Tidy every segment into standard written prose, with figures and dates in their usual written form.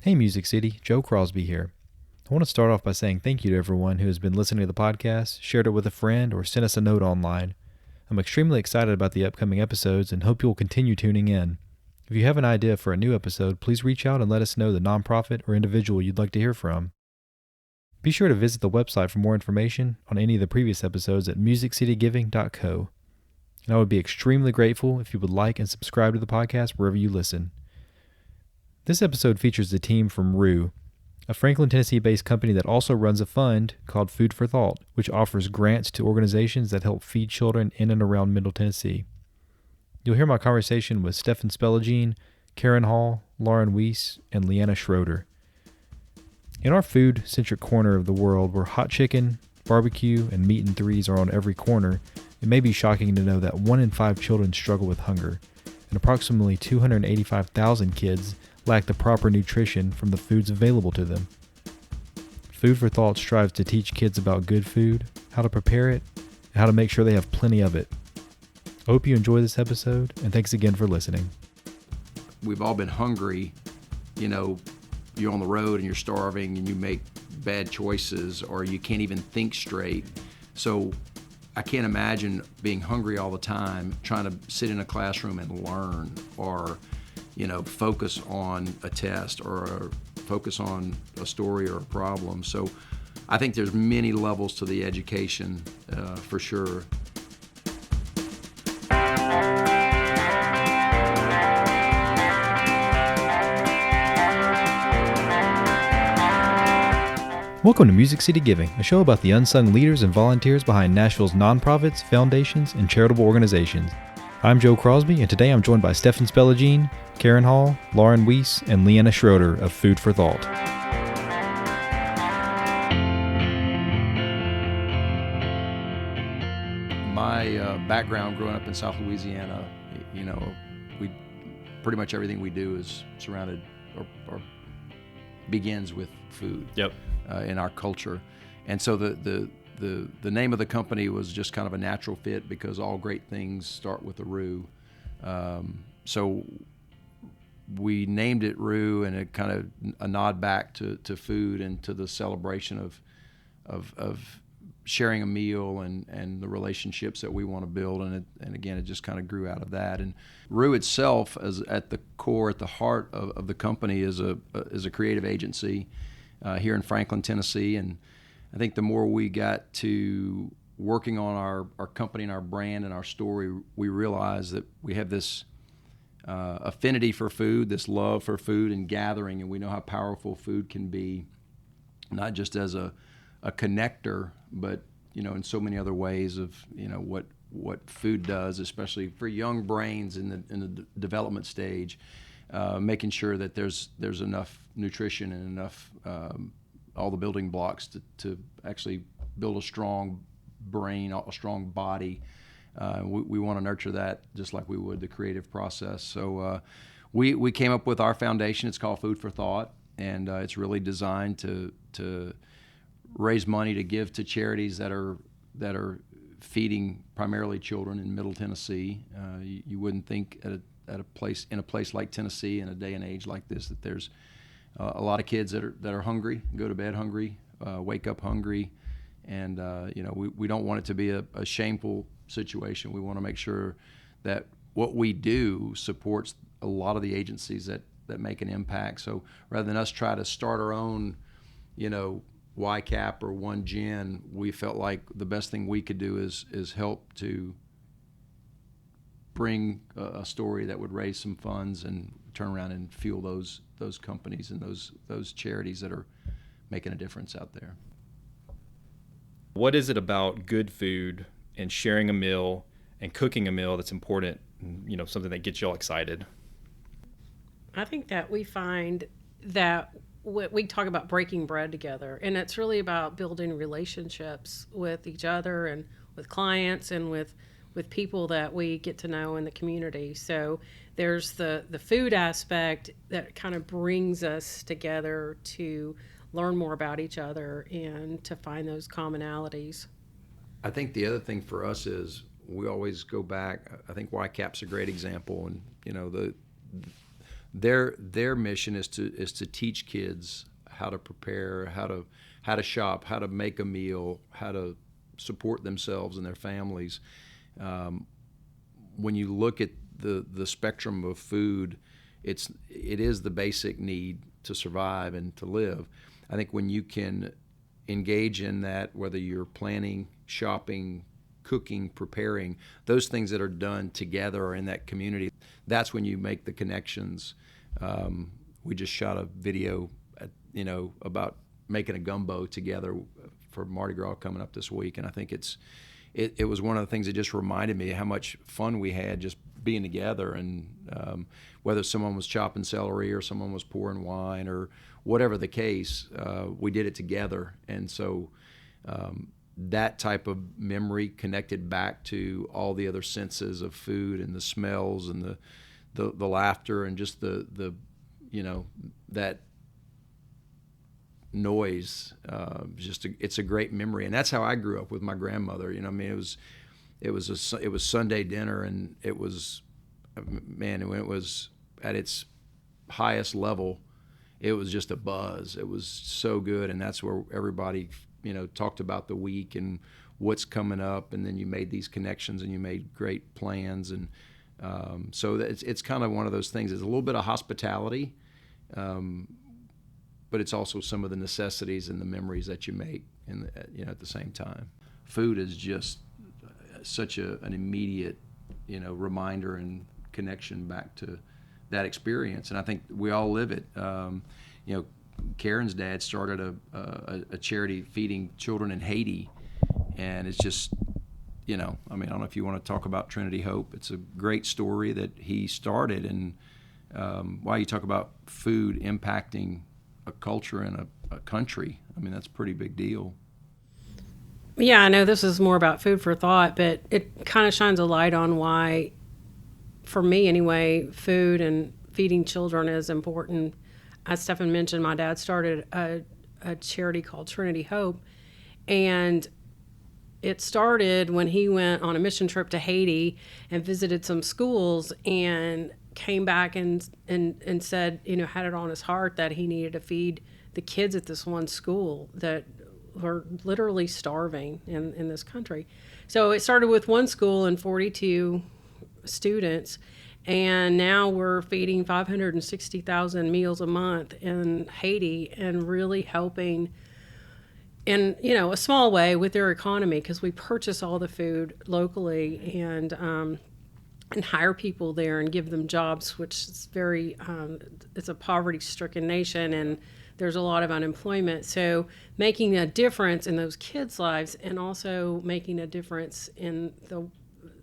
Hey Music City, Joe Crosby here. I want to start off by saying thank you to everyone who has been listening to the podcast, shared it with a friend, or sent us a note online. I'm extremely excited about the upcoming episodes and hope you will continue tuning in. If you have an idea for a new episode, please reach out and let us know the nonprofit or individual you'd like to hear from. Be sure to visit the website for more information on any of the previous episodes at musiccitygiving.co. And I would be extremely grateful if you would like and subscribe to the podcast wherever you listen. This episode features the team from roux, a Franklin, Tennessee-based company that also runs a fund called Food for Thought, which offers grants to organizations that help feed children in and around Middle Tennessee. You'll hear my conversation with Stefan Speligene, Karen Hall, Lauren Weiss, and Lianna Schroeder. In our food-centric corner of the world where hot chicken, barbecue, and meat in threes are on every corner, it may be shocking to know that 1 in 5 children struggle with hunger, and approximately 285,000 kids lack the proper nutrition from the foods available to them. Food for Thought strives to teach kids about good food, how to prepare it, and how to make sure they have plenty of it. I hope you enjoy this episode, and thanks again for listening. We've all been hungry. You know, you're on the road and you're starving and you make bad choices or you can't even think straight. So I can't imagine being hungry all the time, trying to sit in a classroom and learn or focus on a test or focus on a story or a problem. So I think there's many levels to the education for sure. Welcome to Music City Giving, a show about the unsung leaders and volunteers behind Nashville's nonprofits, foundations, and charitable organizations. I'm Joe Crosby, and today I'm joined by Stefan Speligene, Karen Hall, Lauren Weiss, and Lianna Schroeder of Food for Thought. My background growing up in South Louisiana, we pretty much everything we do is surrounded or begins with food. Yep. In our culture. And so the name of the company was just kind of a natural fit because all great things start with a roux. So we named it roux, and it kind of a nod back to food and to the celebration of sharing a meal and the relationships that we want to build. And again, it just kind of grew out of that. And roux itself, as at the core, at the heart of the company, is a creative agency here in Franklin, Tennessee. And I think the more we got to working on our company and our brand and our story, we realized that we have this affinity for food, this love for food and gathering, and we know how powerful food can be, not just as a connector, but in so many other ways of what food does, especially for young brains in the development stage. Making sure that there's enough nutrition and enough all the building blocks to actually build a strong brain, a strong body. We want to nurture that just like we would the creative process. So we came up with our foundation. It's called Food for Thought, and it's really designed to raise money to give to charities that are feeding primarily children in Middle Tennessee. You wouldn't think in a place like Tennessee, in a day and age like this, that there's a lot of kids that are hungry, go to bed hungry, wake up hungry, and we don't want it to be a shameful situation. We want to make sure that what we do supports a lot of the agencies that make an impact. So rather than us try to start our own, YCAP or One Gen, we felt like the best thing we could do is help to bring a story that would raise some funds and turn around and fuel those companies and those charities that are making a difference out there. What is it about good food and sharing a meal and cooking a meal that's important, something that gets y'all excited? I think that we find that we talk about breaking bread together, and it's really about building relationships with each other and with clients and with people that we get to know in the community. So there's the food aspect that kind of brings us together to learn more about each other and to find those commonalities. I think the other thing for us is we always go back. I think YCAP's a great example, and their mission is to teach kids how to prepare, how to shop, how to make a meal, how to support themselves and their families. When you look at the spectrum of food, it is the basic need to survive and to live. I think when you can engage in that, whether you're planning, shopping, cooking, preparing, those things that are done together or in that community, that's when you make the connections. We just shot a video, about making a gumbo together for Mardi Gras coming up this week, and I think it was one of the things that just reminded me how much fun we had just being together, and whether someone was chopping celery or someone was pouring wine or whatever the case, we did it together. And so that type of memory connected back to all the other senses of food and the smells and the laughter and just the that noise. It's a great memory, and that's how I grew up with my grandmother. It was Sunday dinner, and it was, man, when it was at its highest level, it was just a buzz. It was so good, and that's where everybody talked about the week and what's coming up, and then you made these connections and you made great plans, and so it's kind of one of those things. It's a little bit of hospitality, but it's also some of the necessities and the memories that you make at the same time. Food is just such an immediate reminder and connection back to that experience, and I think we all live it. Karen's dad started a charity feeding children in Haiti, and it's just I don't know if you want to talk about Trinity Hope. It's a great story that he started, and while you talk about food impacting a culture and a country, that's a pretty big deal. Yeah, I know this is more about food for thought, but it kind of shines a light on why, for me anyway, food and feeding children is important. As Stefan mentioned, my dad started a charity called Trinity Hope, and it started when he went on a mission trip to Haiti and visited some schools and came back and said, had it on his heart that he needed to feed the kids at this one school that were literally starving in this country. So it started with one school and 42 students, and now we're feeding 560,000 meals a month in Haiti and really helping in a small way with their economy, because we purchase all the food locally and hire people there and give them jobs, which is very it's a poverty-stricken nation, and there's a lot of unemployment. So making a difference in those kids' lives and also making a difference in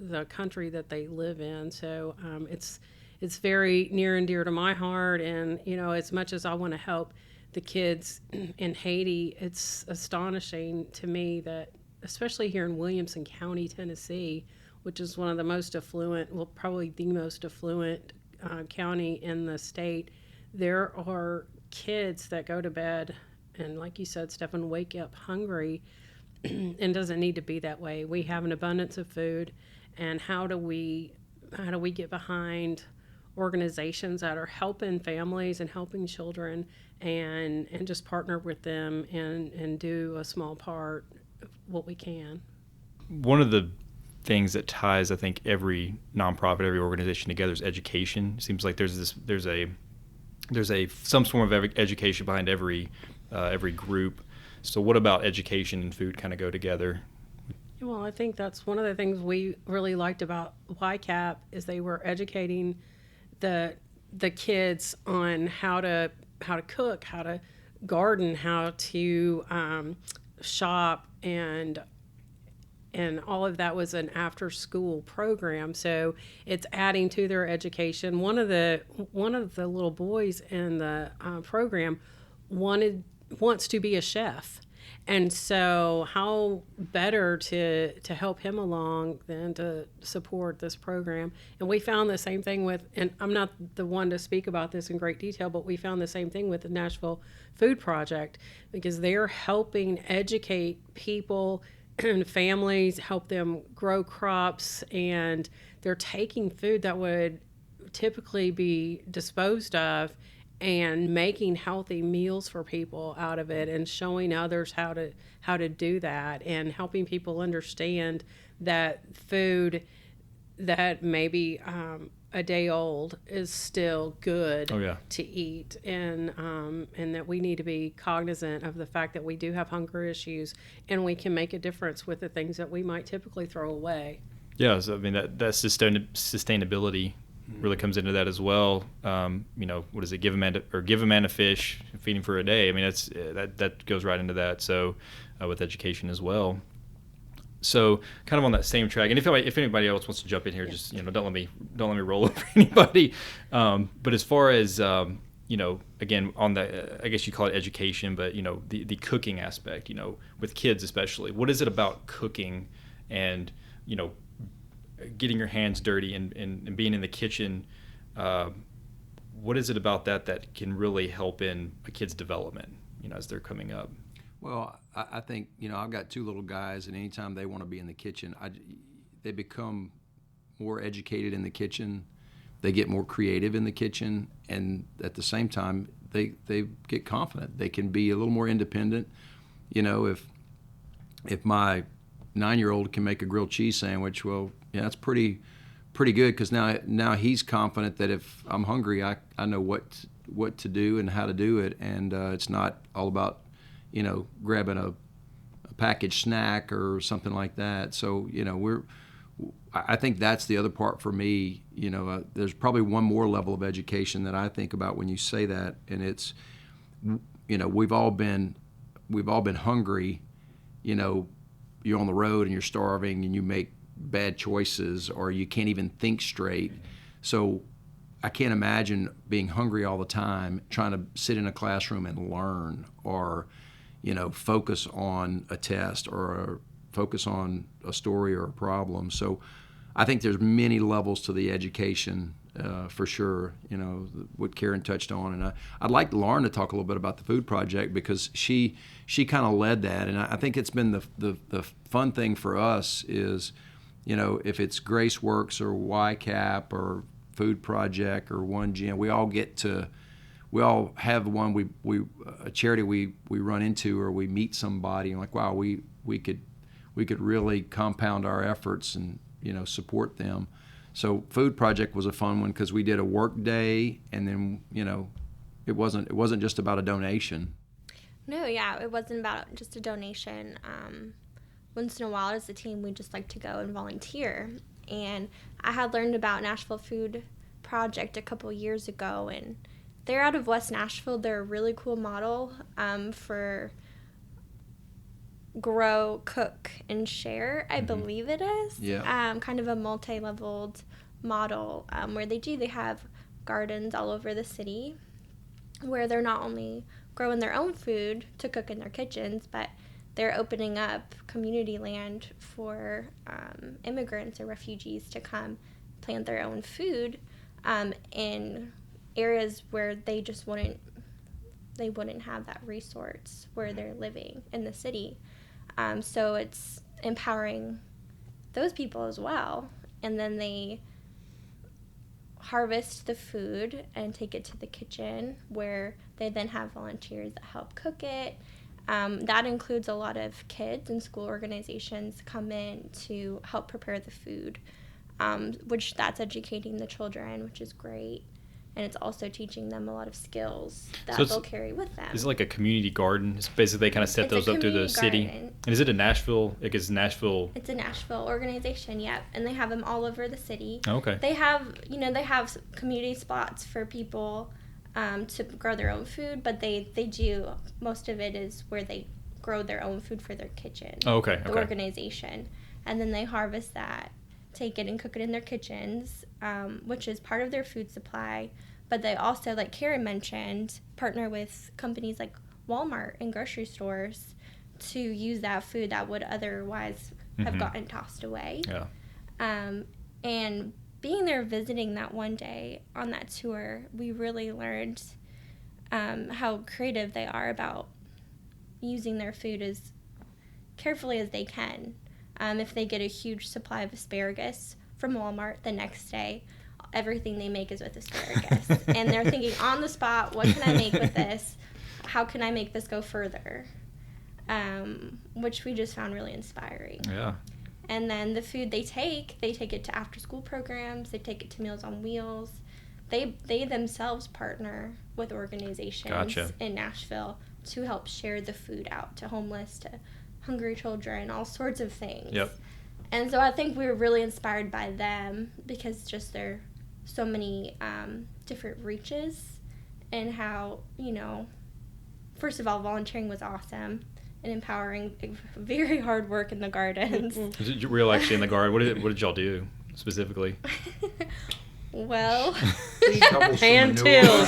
the country that they live in. So it's very near and dear to my heart. And as much as I want to help the kids in Haiti, it's astonishing to me that, especially here in Williamson County, Tennessee, which is one of the most affluent, well, probably the most affluent county in the state, there are kids that go to bed and, like you said, Stefan, wake up hungry, and doesn't need to be that way. We have an abundance of food, and how do we get behind organizations that are helping families and helping children, and just partner with them and do a small part of what we can. One of the things that ties, I think, every nonprofit, every organization together is education. It seems like there's some form of education behind every group. So what about education and food kind of go together? Well, I think that's one of the things we really liked about YCAP is they were educating the kids on how to cook, how to garden, how to shop, and all of that was an after school program. So it's adding to their education. One of the little boys in the program wants to be a chef. And so how better to help him along than to support this program. And we found the same thing with, and I'm not the one to speak about this in great detail, but we found the same thing with the Nashville Food Project, because they're helping educate people and families, help them grow crops, and they're taking food that would typically be disposed of, and making healthy meals for people out of it, and showing others how to do that, and helping people understand that food that maybe a day old is still good Oh, yeah. to eat, and that we need to be cognizant of the fact that we do have hunger issues, and we can make a difference with the things that we might typically throw away. Yeah, so I mean that sustainability really comes into that as well. What is it? Give a man a fish, feed him for a day. I mean, that goes right into that. So with education as well. So kind of on that same track. And if anybody else wants to jump in here, just don't let me roll over anybody. But as far as again on the I guess you call it education, but the cooking aspect, with kids especially. What is it about cooking and getting your hands dirty and being in the kitchen, what is it about that can really help in a kid's development, as they're coming up? Well, I think, I've got two little guys, and anytime they want to be in the kitchen, they become more educated in the kitchen. They get more creative in the kitchen, and at the same time, they get confident. They can be a little more independent. If my 9-year-old can make a grilled cheese sandwich, well, yeah, that's pretty good, because now he's confident that if I'm hungry, I know what to do and how to do it, and it's not all about grabbing a packaged snack or something like that. So I think that's the other part for me. There's probably one more level of education that I think about when you say that, and it's we've all been hungry. You're on the road and you're starving and you make bad choices, or you can't even think straight. So I can't imagine being hungry all the time, trying to sit in a classroom and learn, or focus on a test, or focus on a story or a problem. So I think there's many levels to the education, for sure, what Karen touched on. And I'd like Lauren to talk a little bit about the food project, because she kind of led that. And I think it's been the fun thing for us is, if it's Grace Works or YCAP or Food Project or One Gym, we all have one a charity we run into, or we meet somebody and like, wow, we could really compound our efforts and support them. So Food Project was a fun one, because we did a work day, and then it wasn't just about a donation. No, yeah, it wasn't about just a donation. Once in a while, as a team, we just like to go and volunteer. And I had learned about Nashville Food Project a couple years ago, and they're out of West Nashville. They're a really cool model for grow, cook, and share, I believe it is. Yeah. Kind of a multi-leveled model where they have gardens all over the city, where they're not only growing their own food to cook in their kitchens, but they're opening up community land for immigrants or refugees to come plant their own food in areas where they just wouldn't have that resource where they're living in the city. So it's empowering those people as well. And then they harvest the food and take it to the kitchen, where they then have volunteers that help cook it. That includes a lot of kids and school organizations come in to help prepare the food, which that's educating the children, which is great. And it's also teaching them a lot of skills that they'll carry with them. Is it like a community garden? It's basically they kind of set those up through the city. And is it in Nashville? It's a Nashville organization, yep. And they have them all over the city. Oh, okay. They have community spots for people to grow their own food, but they do, most of it is where they grow their own food for their kitchen. Oh, okay. The organization. And then they harvest that, take it and cook it in their kitchens, which is part of their food supply. But they also, like Karen mentioned, partner with companies like Walmart and grocery stores to use that food that would otherwise have gotten tossed away. Yeah. And being there visiting that one day on that tour, we really learned how creative they are about using their food as carefully as they can. If they get a huge supply of asparagus from Walmart the next day, everything they make is with asparagus. And they're thinking on the spot, what can I make with this? How can I make this go further? Which we just found really inspiring. Yeah. And then the food they take it to after-school programs. They take it to Meals on Wheels. They themselves partner with organizations in Nashville to help share the food out to homeless, to hungry children, all sorts of things. Yep. And so I think we were really inspired by them because just there are so many different reaches, and how, first of all, volunteering was awesome and empowering. Very hard work in the gardens. We were actually in the garden. What did y'all do specifically? Well, hand-tilled.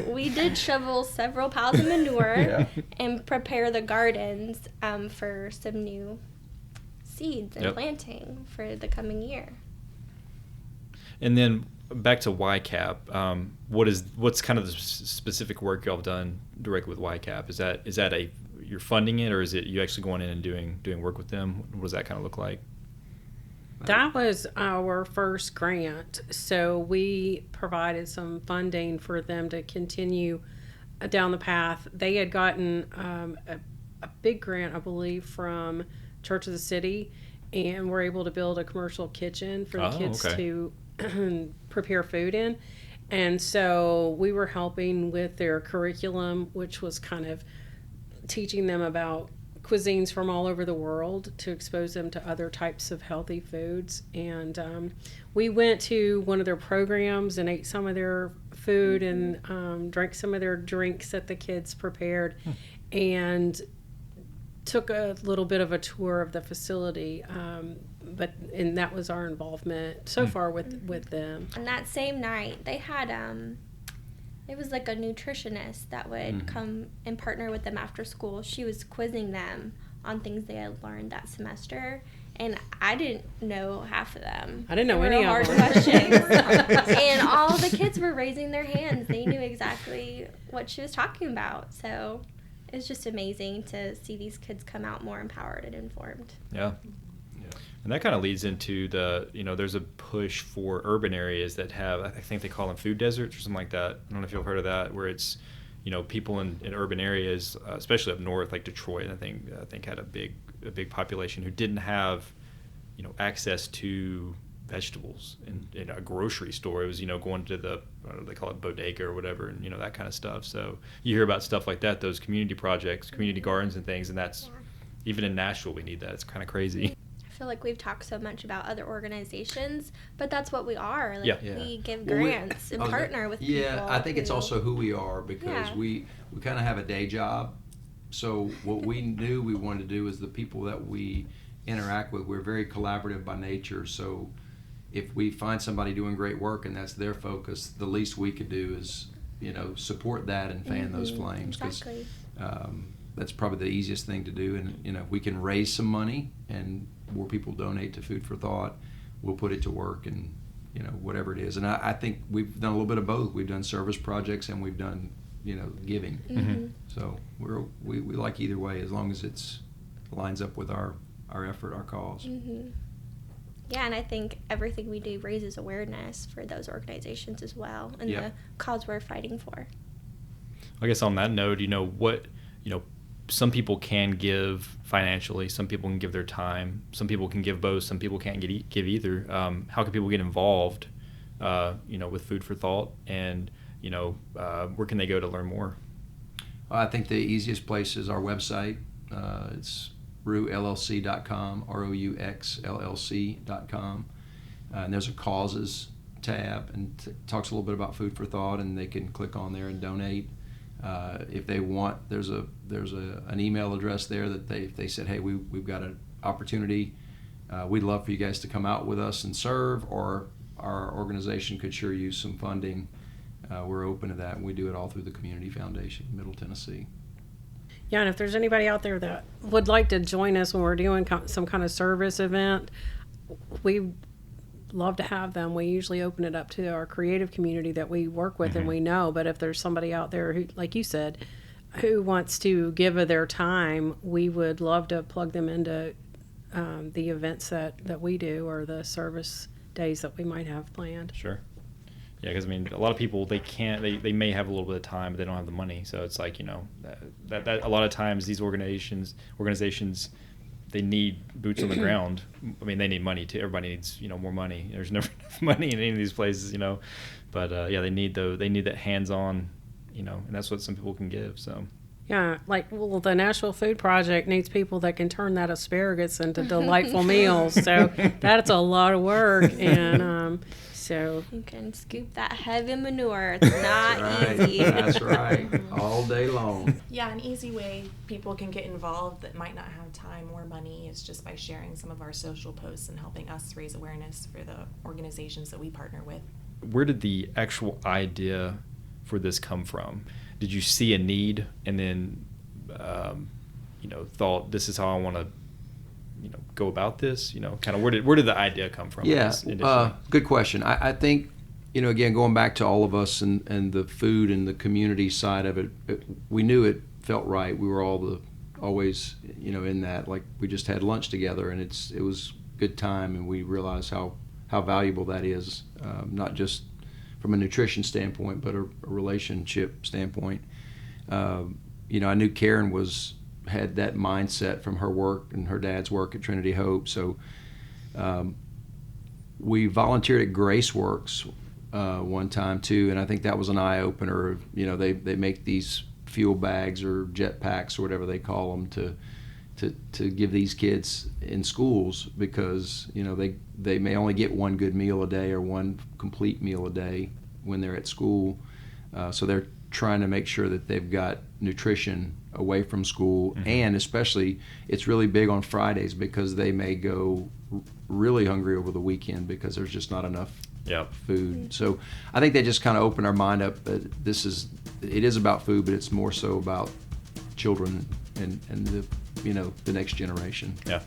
We did shovel several piles of manure and prepare the gardens for some new seeds and planting for the coming year. And then back to YCAP. What's kind of the specific work y'all have done directly with YCAP? Is that you're funding it, or is it you actually going in and doing work with them? What does that kind of look like? That was our first grant, so we provided some funding for them to continue down the path. They had gotten a big grant, I believe, from Church of the City, and were able to build a commercial kitchen for the kids to prepare food in. And so we were helping with their curriculum, which was kind of teaching them about cuisines from all over the world to expose them to other types of healthy foods. And we went to one of their programs and ate some of their food and drank some of their drinks that the kids prepared, and took a little bit of a tour of the facility. And that was our involvement so far with them. And that same night, they had it was like a nutritionist that would come and partner with them after school. She was quizzing them on things they had learned that semester, and I didn't know half of them. I didn't know any hard of them. Questions. And all the kids were raising their hands. They knew exactly what she was talking about. So it's just amazing to see these kids come out more empowered and informed. Yeah. And that kind of leads into there's a push for urban areas that have, I think they call them food deserts or something like that. I don't know if you've heard of that, where it's, people in urban areas, especially up north, like Detroit, I think had a big population who didn't have, access to vegetables in a grocery store. It was, going to the, they call it bodega or whatever, and, that kind of stuff. So you hear about stuff like that, those community projects, community gardens and things, and that's, even in Nashville, we need that. It's kind of crazy. I feel like we've talked so much about other organizations, but that's what we are. We give Well, grants and partner with people. Yeah, I think it's also who we are, because we kind of have a day job. So what we knew we wanted to do is the people that we interact with, we're very collaborative by nature. So if we find somebody doing great work and that's their focus, the least we could do is, support that and fan those flames. Exactly. That's probably the easiest thing to do. And, if we can raise some money and more people donate to Food for Thought, we'll put it to work, and, whatever it is. And I think we've done a little bit of both. We've done service projects and we've done, giving. So we like either way, as long as it's lines up with our effort, our cause. Yeah, and I think everything we do raises awareness for those organizations as well, and the cause we're fighting for. I guess on that note, some people can give financially, some people can give their time, some people can give both, some people can't give either. How can people get involved, with Food for Thought, and, where can they go to learn more? I think the easiest place is our website. It's rouxllc.com, ROUXLLC.com. And there's a causes tab, and talks a little bit about Food for Thought, and they can click on there and donate. If they want, there's an email address there that if they said, hey, we've got an opportunity, we'd love for you guys to come out with us and serve, or our organization could sure use some funding. We're open to that, and we do it all through the Community Foundation, Middle Tennessee. Yeah, and if there's anybody out there that would like to join us when we're doing some kind of service event, we love to have them. We usually open it up to our creative community that we work with and we know. But if there's somebody out there who, like you said, who wants to give of their time, we would love to plug them into the events that we do, or the service days that we might have planned. Sure. Yeah, because I mean, a lot of people they may have a little bit of time, but they don't have the money. So it's like, that a lot of times these organizations they need boots on the ground. I mean, they need money too. Everybody needs more money. There's never enough money in any of these places, But they need that hands-on, and that's what some people can give. So. Yeah, the Nashville Food Project needs people that can turn that asparagus into delightful meals. So that's a lot of work, and so you can scoop that heavy manure. It's not easy. That's right. All day long. Yeah, an easy way people can get involved that might not have time or money is just by sharing some of our social posts and helping us raise awareness for the organizations that we partner with. Where did the actual idea for this come from? Did you see a need and then, thought this is how I want to, go about this? Kind of where did the idea come from? Yeah, good question. I think, again, going back to all of us and the food and the community side of it, we knew it felt right. We were always, in that. Like, we just had lunch together, and it was good time, and we realized how valuable that is, not just from a nutrition standpoint, but a relationship standpoint. I knew Karen had that mindset from her work and her dad's work at Trinity Hope. So we volunteered at Grace Works one time too, and I think that was an eye opener. They make these fuel bags or jet packs or whatever they call them to give these kids in schools, because they may only get one good meal a day or one complete meal a day when they're at school, so they're trying to make sure that they've got nutrition away from school. And especially it's really big on Fridays, because they may go really hungry over the weekend because there's just not enough food. So I think they just kind of opened our mind up that it is about food, but it's more so about children and the next generation. Yeah.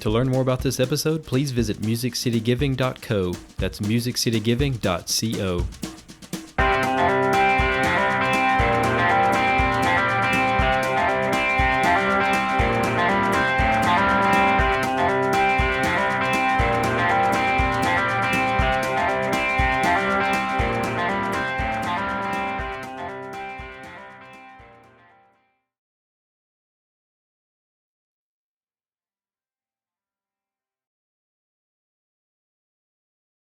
To learn more about this episode, please visit musiccitygiving.co. That's musiccitygiving.co.